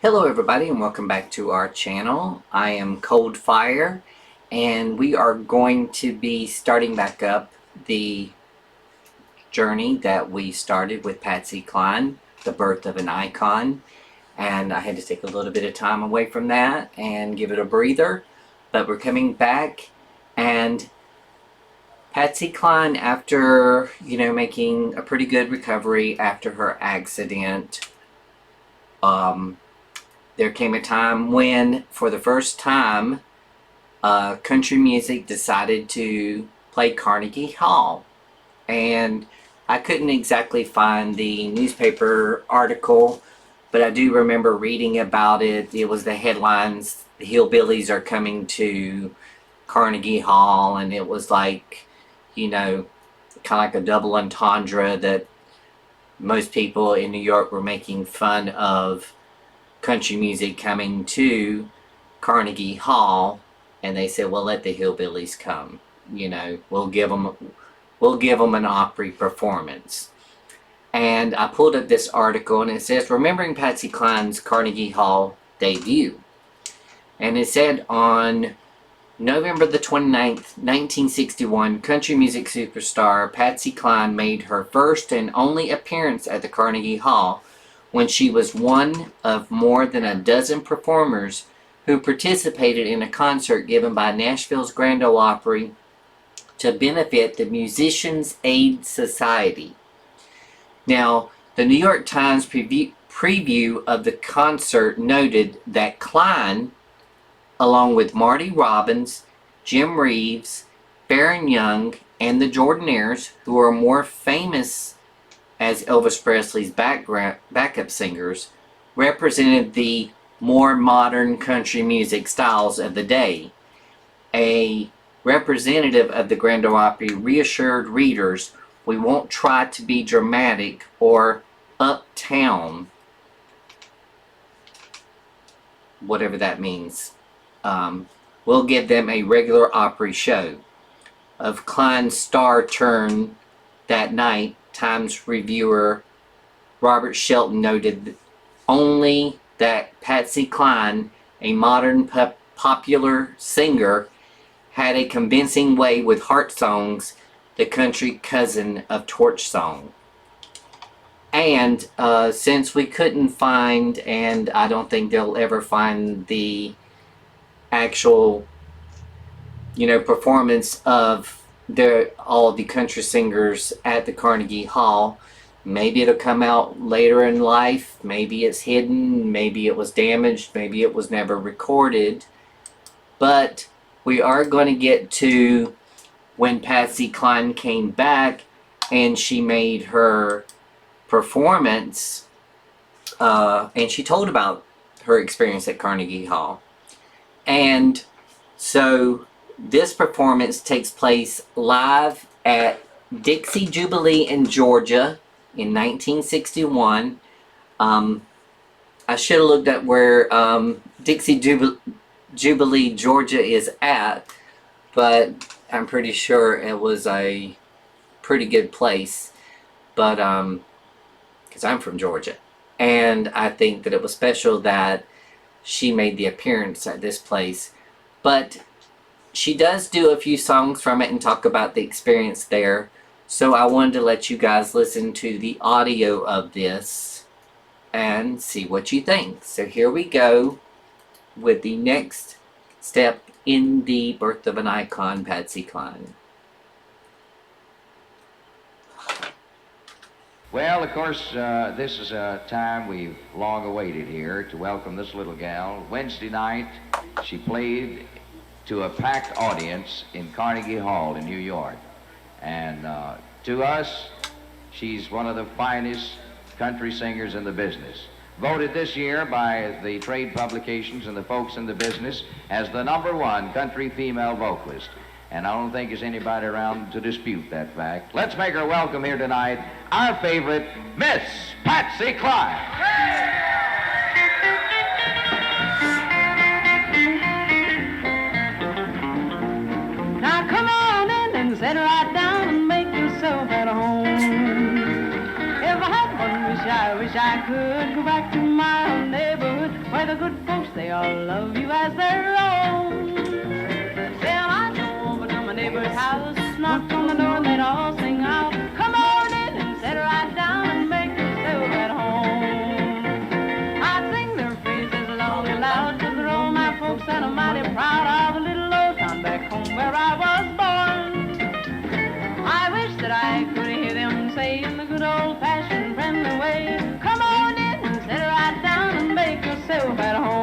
Hello everybody and welcome back to our channel. I am Cold Fire and we are going to be starting back up the journey that we started with Patsy Cline, the birth of an icon. And I had to take a little bit of time away from that and give it a breather. But we're coming back, and Patsy Cline, after, making a pretty good recovery after her accident, there came a time when, for the first time, country music decided to play Carnegie Hall. And I couldn't exactly find the newspaper article, but I do remember reading about it. It was the headlines, the hillbillies are coming to Carnegie Hall, and it was like, kind of like a double entendre that most people in New York were making fun of country music coming to Carnegie Hall, and they said, well, let the hillbillies come, we'll give them an Opry performance. And I pulled up this article, and it says, remembering Patsy Cline's Carnegie Hall debut. And it said, on November the 29th, 1961, country music superstar Patsy Cline made her first and only appearance at the Carnegie Hall when she was one of more than a dozen performers who participated in a concert given by Nashville's Grand Ole Opry to benefit the Musicians Aid Society. Now, the New York Times preview of the concert noted that Cline, along with Marty Robbins, Jim Reeves, Baron Young, and the Jordanaires, who are more famous as Elvis Presley's backup singers, represented the more modern country music styles of the day. A representative of the Grand Ole Opry reassured readers, "We won't try to be dramatic or uptown," whatever that means. We'll give them a regular Opry show. Of Cline's star turn that night, Times reviewer Robert Shelton noted only that Patsy Cline, a modern popular singer, had a convincing way with heart songs, the country cousin of torch song. And since we couldn't find, and I don't think they'll ever find, the actual performance of all the country singers at the Carnegie Hall, maybe it'll come out later in life, maybe it's hidden, maybe it was damaged, maybe it was never recorded. But we are going to get to when Patsy Cline came back and she made her performance, and she told about her experience at Carnegie Hall. And so this performance takes place live at Dixie Jubilee in Georgia in 1961. I should have looked at where Dixie Jubilee, Georgia is at, but I'm pretty sure it was a pretty good place. But because I'm from Georgia, and I think that it was special that she made the appearance at this place. But she does do a few songs from it and talk about the experience there. So I wanted to let you guys listen to the audio of this and see what you think. So here we go with the next step in the birth of an icon, Patsy Cline. Well, of course, this is a time we've long awaited here to welcome this little gal. Wednesday night, she played to a packed audience in Carnegie Hall in New York. And to us, she's one of the finest country singers in the business. Voted this year by the trade publications and the folks in the business as the #1 country female vocalist. And I don't think there's anybody around to dispute that fact. Let's make her welcome here tonight, our favorite, Miss Patsy Cline. Now come on in and sit right down and make yourself at home. If I had one wish, I wish I could go back to my old neighborhood where where the good folks, they all love you as their own. Well, I go over to my neighbor's house, knock on the door, and they'd all sing out, come on in and sit right down and make yourself at home. I sing their praises long and loud, 'cause they're all my folks, and I'm mighty proud of the little old town back home where I was born. I wish that I could hear them say in the good old-fashioned friendly way, come on in and sit right down and make yourself at home.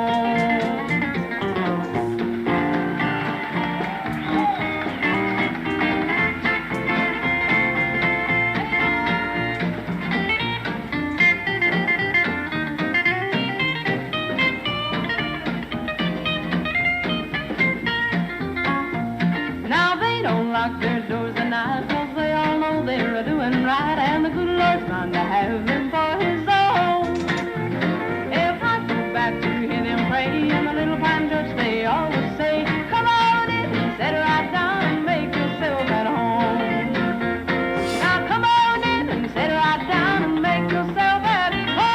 Now they don't lock their doors at night, 'cause they all know they're a-doing right, and the good Lord's bound to have them for his own. If I go back to hear them pray in the little pine church, they always say, come on in and sit right down and make yourself at home. Now come on in and sit right down and make yourself at home.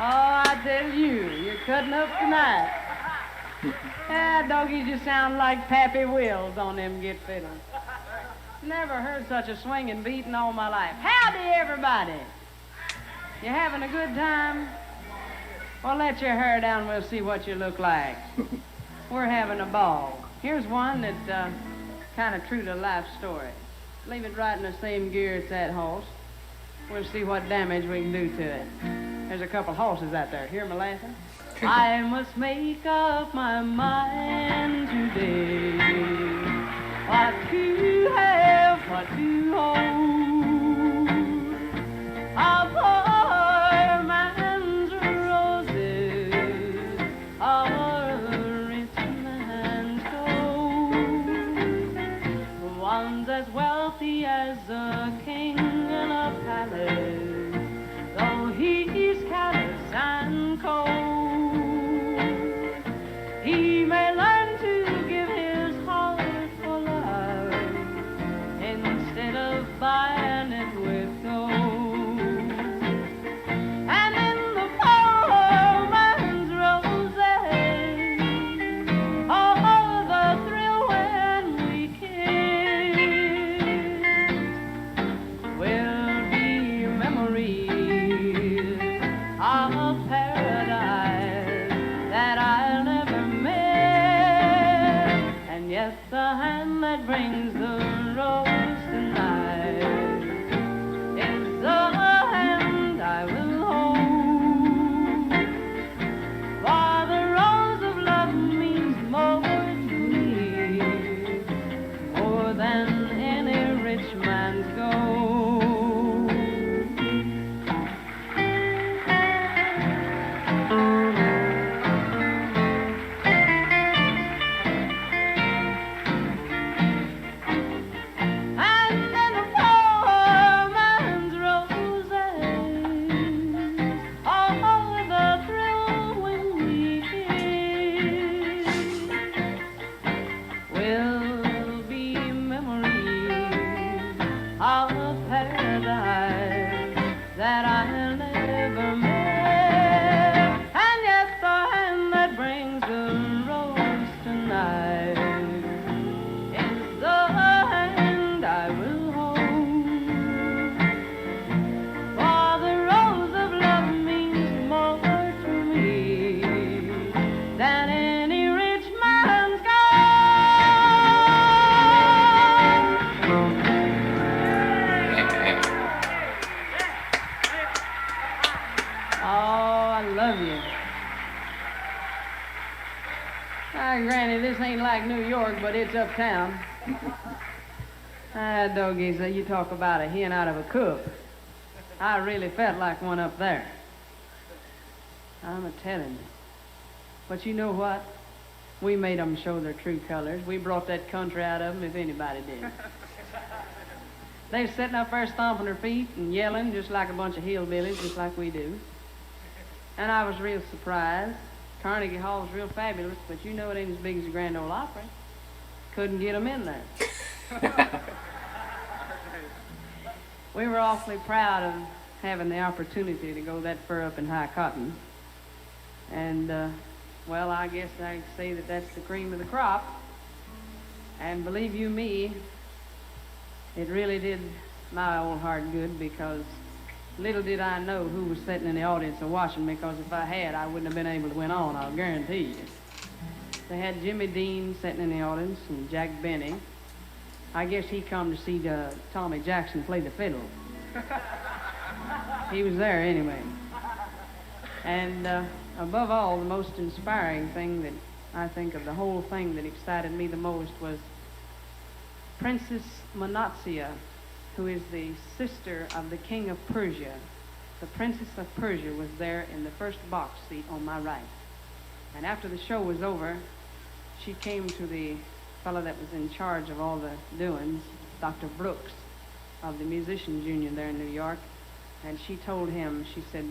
Oh, I tell you, you're cutting up tonight. Yeah, doggies, you sound like Pappy Wills on them Get Fiddles. Never heard such a swinging beat in all my life. Howdy, everybody. You having a good time? Well, let your hair down, we'll see what you look like. We're having a ball. Here's one that's kind of true to life story. Leave it right in the same gear it's that horse. We'll see what damage we can do to it. There's a couple horses out there. Hear me laughing? I must make up my mind today what to have, what to hold. A poor man's roses are a rich man's gold. One's as wealthy as a king in a palace, though he's callous and cold. He may learn to give his heart for love instead of buying it with gold. And in the poor man's roses, oh, the thrill when we kiss will be memories of paradise that I'll never miss. And yet the hand that brings the rose tonight is the hand I will hold. For the rose of love means more to me, more than any rich man's gold. And then the poor man's roses, oh, the thrill when we kiss will be memories of paradise that I'll never miss. And yet the hand that brings the rose tonight is the hand I will hold. For the rose of love means more to me than any rich man's Oh, I love you. Granny, this ain't like New York, but it's uptown. Doggies, you talk about a hen out of a coop. I really felt like one up there. I'm a-telling you. But you know what? We made them show their true colors. We brought that country out of them if anybody did. They're sitting up there stomping their feet and yelling just like a bunch of hillbillies, just like we do. And I was real surprised. Carnegie Hall's real fabulous, but you know it ain't as big as the Grand Ole Opry. Couldn't get them in there. we were awfully proud of having the opportunity to go that far up in high cotton. And, well, I guess I'd say that that's the cream of the crop. And believe you me, it really did my old heart good, because little did I know who was sitting in the audience and watching me, because if I had, I wouldn't have been able to win on, I'll guarantee you. They had Jimmy Dean sitting in the audience and Jack Benny. I guess he come to see Tommy Jackson play the fiddle. He was there anyway. And above all, the most inspiring thing that I think of the whole thing that excited me the most was Princess Monatia, who is the sister of the King of Persia. The Princess of Persia was there in the first box seat on my right. And after the show was over, she came to the fellow that was in charge of all the doings, Dr. Brooks of the Musicians Union there in New York, and she told him, she said,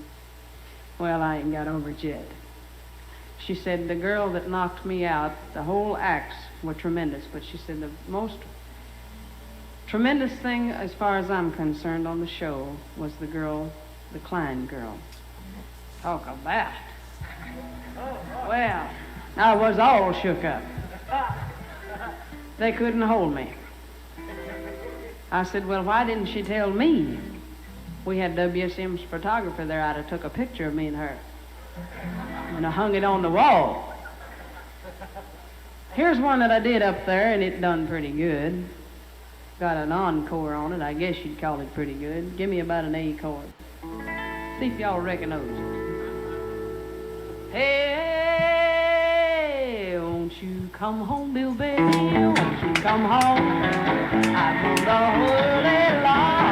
well, I ain't got over it yet. She said, the girl that knocked me out, the whole acts were tremendous, but she said the most tremendous thing, as far as I'm concerned, on the show was the girl, the Cline girl. Talk about. Well, I was all shook up. They couldn't hold me. I said, well, why didn't she tell me? We had WSM's photographer there. I'd have took a picture of me and her, and I hung it on the wall. Here's one that I did up there, and it done pretty good. Got an encore on it. I guess you'd call it pretty good. Give me about an A chord. See if y'all recognize it. Hey, won't you come home, Bill Baby? Won't you come home? I pulled the whole day long.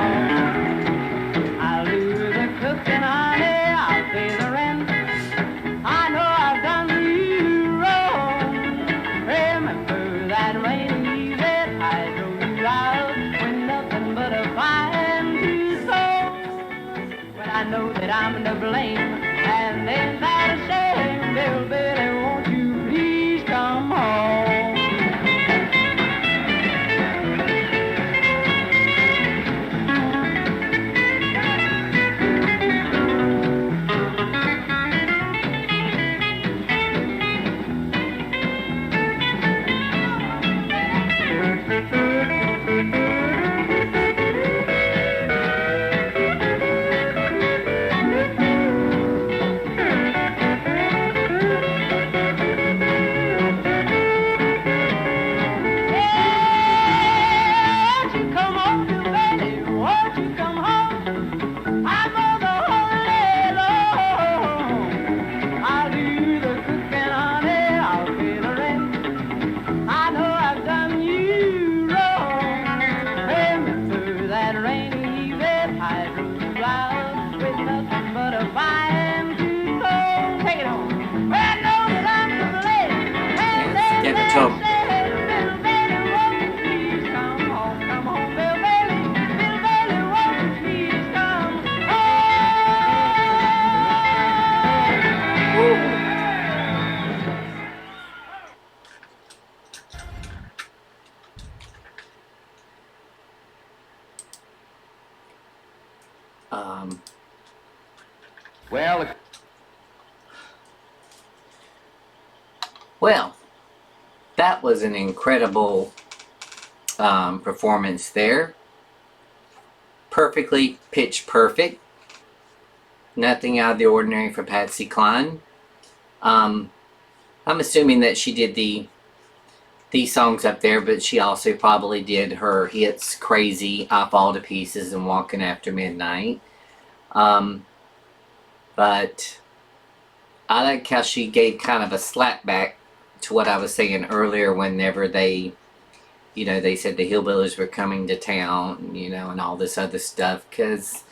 I'll do the cooking, honey. I'll pay the rent. I know I've done you wrong. Remember that rainy eve that I drove you out with nothing but a fine tooth comb. But I know that I'm to blame, and then that a shame, Bill Billy, won't you please come home? Well, that was an incredible performance there. Perfectly pitch perfect. Nothing out of the ordinary for Patsy Cline. I'm assuming that she did these songs up there, but she also probably did her hits Crazy, I Fall to Pieces, and Walking After Midnight. But I like how she gave kind of a slap back to what I was saying earlier, whenever they said the hillbillies were coming to town, and all this other stuff. Because,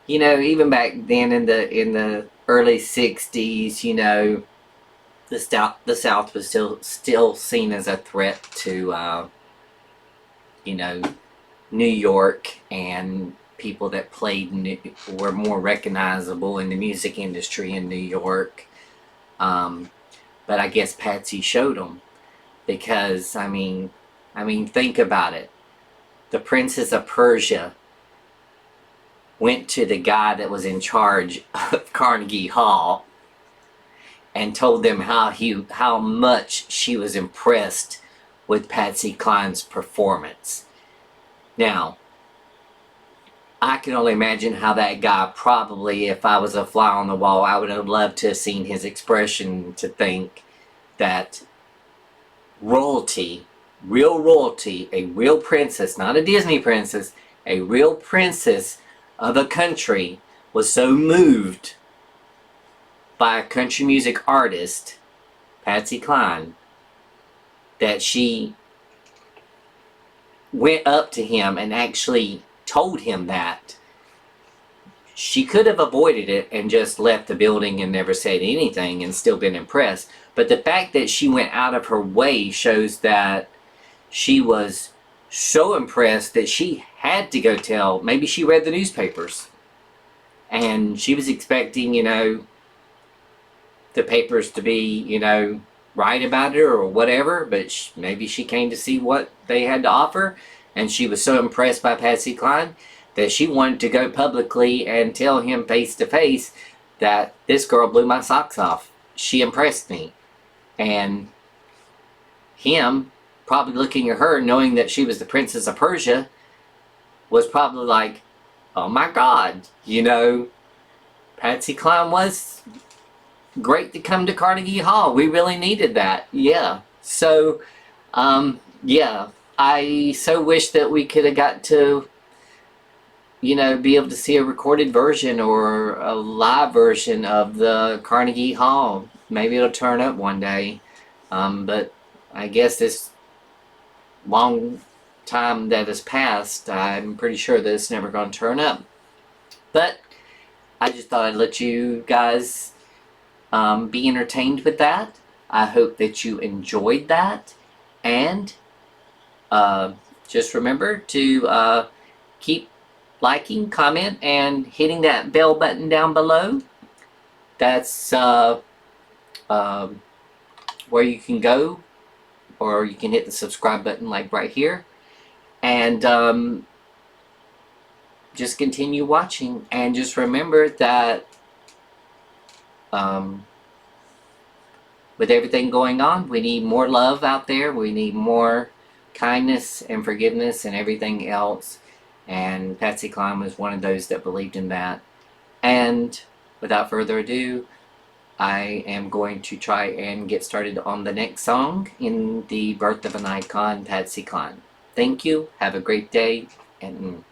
even back then in the early 60s, the South was still seen as a threat to, New York, and people that played were more recognizable in the music industry in New York. But I guess Patsy showed them, because I mean, think about it. The Princess of Persia went to the guy that was in charge of Carnegie Hall and told them how much she was impressed with Patsy Cline's performance. Now, I can only imagine how that guy probably, if I was a fly on the wall, I would have loved to have seen his expression to think that royalty, real royalty, a real princess, not a Disney princess, a real princess of a country was so moved by a country music artist, Patsy Cline, that she went up to him and actually told him that. She could have avoided it and just left the building and never said anything and still been impressed. But the fact that she went out of her way shows that she was so impressed that she had to go tell. Maybe she read the newspapers and she was expecting, the papers to be, right about her or whatever, but maybe she came to see what they had to offer, and she was so impressed by Patsy Cline that she wanted to go publicly and tell him face to face that this girl blew my socks off. She impressed me. And him, probably looking at her, knowing that she was the Princess of Persia, was probably like, oh my God, Patsy Cline was great to come to Carnegie Hall. We really needed that. Yeah. So, I so wish that we could have got to, be able to see a recorded version or a live version of the Carnegie Hall. Maybe it'll turn up one day. But I guess this long time that has passed, I'm pretty sure that it's never going to turn up. But I just thought I'd let you guys be entertained with that. I hope that you enjoyed that. And just remember to keep liking, comment, and hitting that bell button down below. That's where you can go, or you can hit the subscribe button like right here. And just continue watching, and just remember that with everything going on, we need more love out there. We need more kindness and forgiveness and everything else. And Patsy Cline was one of those that believed in that. And without further ado, I am going to try and get started on the next song in the Birth of an Icon, Patsy Cline. Thank you. Have a great day. And